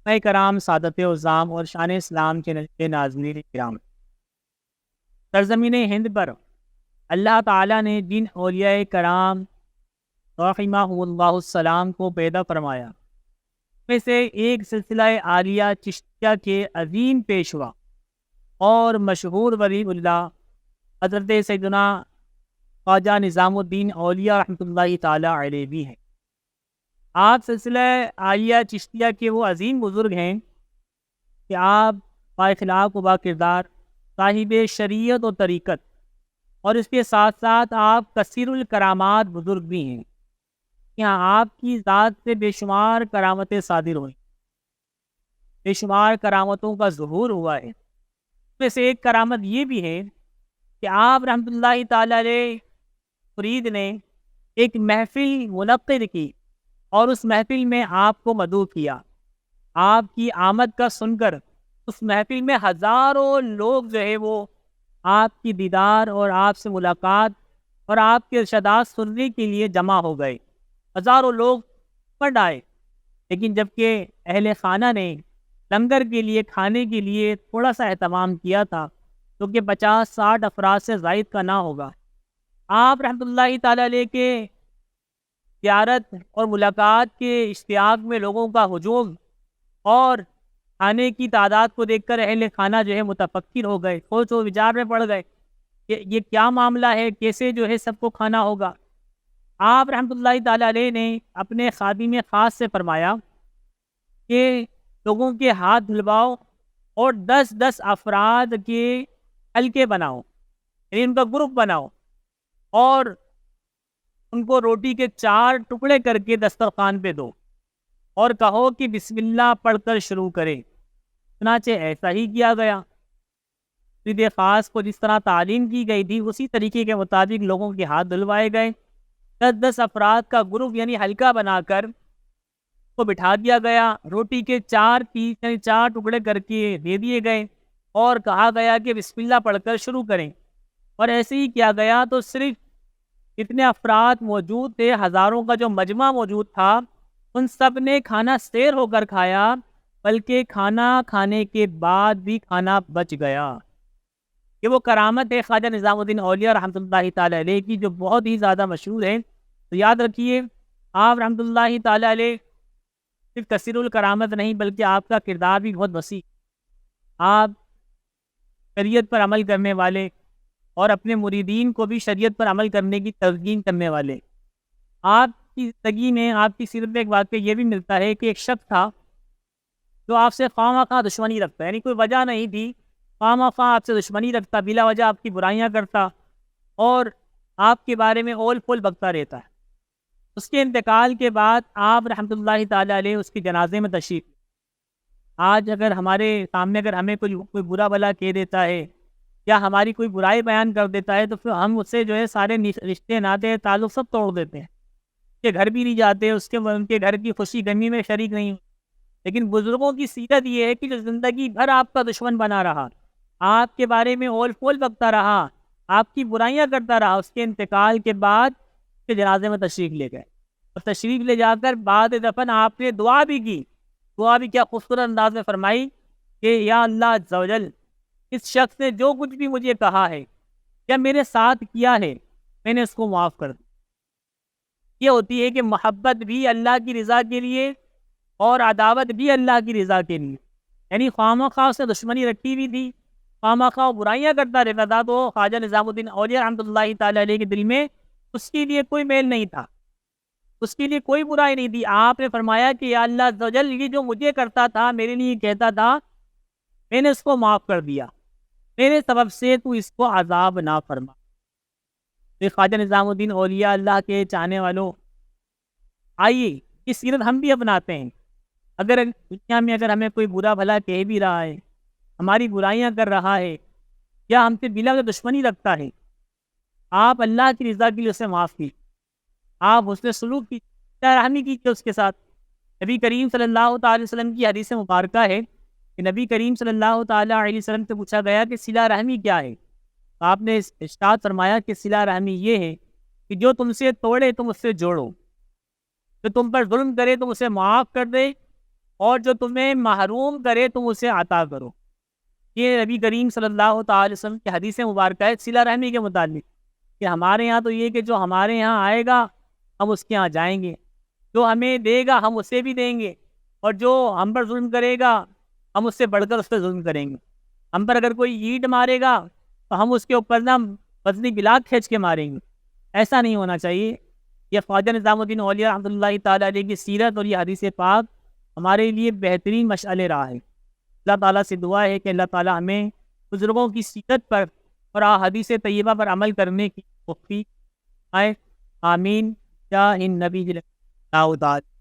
میں کرام سعادت عظام اور شان اسلام کے ناظرین کرام، سرزمین ہند پر اللہ تعالیٰ نے جن اولیاء کرام رحمہ اللہ السلام کو پیدا فرمایا، میں سے ایک سلسلہ عالیہ چشتیہ کے عظیم پیشوا اور مشہور ولی اللہ حضرت سیدنا خواجہ نظام الدین اولیاء رحمۃ اللہ تعالیٰ علیہ بھی ہیں۔ آپ سلسلہ عالیہ چشتیہ کے وہ عظیم بزرگ ہیں کہ آپ با اخلاق و با کردار، صاحب شریعت و طریقت، اور اس کے ساتھ ساتھ آپ کثیر الکرامات بزرگ بھی ہیں۔ یہاں آپ کی ذات سے بے شمار کرامتیں صادر ہوئیں، بے شمار کرامتوں کا ظہور ہوا ہے۔ اس میں سے ایک کرامت یہ بھی ہے کہ آپ رحمۃ اللہ تعالی علیہ فرید نے ایک محفل منعقد کی اور اس محفل میں آپ کو مدعو کیا۔ آپ کی آمد کا سن کر اس محفل میں ہزاروں لوگ جو ہے وہ آپ کی دیدار اور آپ سے ملاقات اور آپ کے ارشادات سننے کے لیے جمع ہو گئے۔ ہزاروں لوگ پڑ آئے، لیکن جبکہ اہل خانہ نے لنگر کے لیے، کھانے کے لیے تھوڑا سا اہتمام کیا تھا، جو کہ 50-60 افراد سے زائد کا نہ ہوگا، آپ رحمۃ اللہ تعالی علیہ کے زیارت اور ملاقات کے اشتیاق میں لوگوں کا ہجوم اور کھانے کی تعداد کو دیکھ کر اہل خانہ جو ہے متفکر ہو گئے، سوچ و وچار میں پڑ گئے کہ یہ کیا معاملہ ہے، کیسے جو ہے سب کو کھانا ہوگا۔ آپ رحمۃ اللہ تعالی علیہ نے اپنے خادم خاص سے فرمایا کہ لوگوں کے ہاتھ دھلواؤ اور 10-10 افراد کے حلقے بناؤ، یعنی ان کا گروپ بناؤ، اور ان کو روٹی کے 4 ٹکڑے کر کے دسترخوان پہ دو اور کہو کہ بسم اللہ پڑھ کر شروع کریں۔ چنانچہ ایسا ہی کیا گیا۔ فرید خاص کو جس طرح تعلیم کی گئی تھی اسی طریقے کے مطابق لوگوں کے ہاتھ دھلوائے گئے۔ 10-10 افراد کا گروپ یعنی حلقہ بنا کر کو بٹھا دیا گیا، روٹی کے 4 پیس یعنی 4 ٹکڑے کر کے دے دیے گئے اور کہا گیا کہ بسم اللہ پڑھ کر شروع کریں، اور ایسے ہی کیا گیا۔ تو صرف اتنے افراد موجود تھے، ہزاروں کا جو مجمع موجود تھا، ان سب نے کھانا سیر ہو کر کھایا، بلکہ کھانا کھانے کے بعد بھی کھانا بچ گیا۔ یہ وہ کرامت ہے خواجہ نظام الدین اولیاء رحمۃ اللہ تعالی علیہ کی، جو بہت ہی زیادہ مشہور ہے۔ تو یاد رکھیے، آپ رحمۃ اللہ تعالی علیہ صرف کثیر الکرامت نہیں بلکہ آپ کا کردار بھی بہت وسیع۔ آپ شریعت پر عمل کرنے والے اور اپنے مریدین کو بھی شریعت پر عمل کرنے کی تلقین کرنے والے۔ آپ کی زندگی میں، آپ کی سیرت میں ایک واقعہ یہ بھی ملتا ہے کہ ایک شخص تھا جو آپ سے خواہ مخواہ دشمنی رکھتا ہے، یعنی کوئی وجہ نہیں تھی، خواہ مخواہ آپ سے دشمنی رکھتا، بلا وجہ آپ کی برائیاں کرتا اور آپ کے بارے میں اول پول بکتا رہتا ہے۔ اس کے انتقال کے بعد آپ رحمۃ اللہ تعالی علیہ اس کے جنازے میں تشریف۔ آج اگر ہمارے سامنے اگر ہمیں کوئی برا بلا کہہ دیتا ہے یا ہماری کوئی برائی بیان کر دیتا ہے، تو پھر ہم اس سے جو ہے سارے رشتے ناطے تعلق سب توڑ دیتے ہیں، کہ گھر بھی نہیں جاتے، ان کے گھر کی خوشی غمی میں شریک نہیں ہوں۔ لیکن بزرگوں کی سیرت یہ ہے کہ جو زندگی بھر آپ کا دشمن بنا رہا، آپ کے بارے میں اول پول بکتا رہا، آپ کی برائیاں کرتا رہا، اس کے انتقال کے بعد کے جنازے میں تشریف لے گئے، اور تشریف لے جا کر بعد دفن آپ نے دعا بھی کی۔ دعا بھی کیا خوبصورت انداز میں فرمائی کہ یا اللہ عز و جل، اس شخص نے جو کچھ بھی مجھے کہا ہے یا میرے ساتھ کیا ہے، میں نے اس کو معاف کر دیا۔ یہ ہوتی ہے کہ محبت بھی اللہ کی رضا کے لیے اور عداوت بھی اللہ کی رضا کے لیے، یعنی خواہ مخواہ سے دشمنی رکھی ہوئی تھی، خواہ مخواہ برائیاں کرتا رہتا تھا، تو خواجہ نظام الدین اولیاء رحمۃ اللہ تعالی علیہ کے دل میں اس کے لیے کوئی میل نہیں تھا، اس کے لیے کوئی برائی نہیں تھی۔ آپ نے فرمایا کہ یا اللہ عز و جل، یہ جو مجھے کرتا تھا، میرے لیے کہتا تھا، میں نے اس کو معاف کر دیا، میرے سبب سے تو اس کو عذاب نہ فرما۔ خواجہ نظام الدین اولیاء اللہ کے چاہنے والوں، آئیے یہ سیرت ہم بھی اپناتے ہیں۔ اگر دنیا میں اگر ہمیں کوئی برا بھلا کہہ بھی رہا ہے، ہماری برائیاں کر رہا ہے، یا ہم سے بلا وجہ دشمنی رکھتا ہے، آپ اللہ کی رضا کے لیے اسے معاف کیجیے، آپ حسن سلوک کی رحمی کیجیے اس کے ساتھ۔ نبی کریم صلی اللہ تعالی وسلم کی حدیث مبارکہ ہے کہ نبی کریم صلی اللہ تعالی علیہ وسلم سے پوچھا گیا کہ صلہ رحمی کیا ہے؟ آپ نے ارشاد فرمایا کہ صلہ رحمی یہ ہے کہ جو تم سے توڑے تم اس سے جوڑو، جو تم پر ظلم کرے تم اسے معاف کر دے، اور جو تمہیں محروم کرے تم اسے عطا کرو۔ یہ نبی کریم صلی اللہ تعالی وسلم کی حدیث مبارکہ ہے صلہ رحمی کے متعلق، کہ ہمارے یہاں تو یہ کہ جو ہمارے یہاں آئے گا ہم اس کے یہاں جائیں گے، جو ہمیں دے گا ہم اسے بھی دیں گے، اور جو ہم پر ظلم کرے گا ہم اس سے بڑھ کر اس پہ ظلم کریں گے۔ ہم پر اگر کوئی اینٹ مارے گا تو ہم اس کے اوپر نا وزنی بلاک کھینچ کے ماریں گے۔ ایسا نہیں ہونا چاہیے۔ یہ خواجہ نظام الدین اولیاء رحمۃ اللہ تعالیٰ علیہ کی سیرت اور یہ حدیث پاک ہمارے لیے بہترین مشعل راہ ہے۔ اللہ تعالیٰ سے دعا ہے کہ اللہ تعالیٰ ہمیں بزرگوں کی سیرت پر اور احادیث طیبہ پر عمل کرنے کی توفیق آئے۔ آمین۔ یا ان نبی اللہ تعالیٰ۔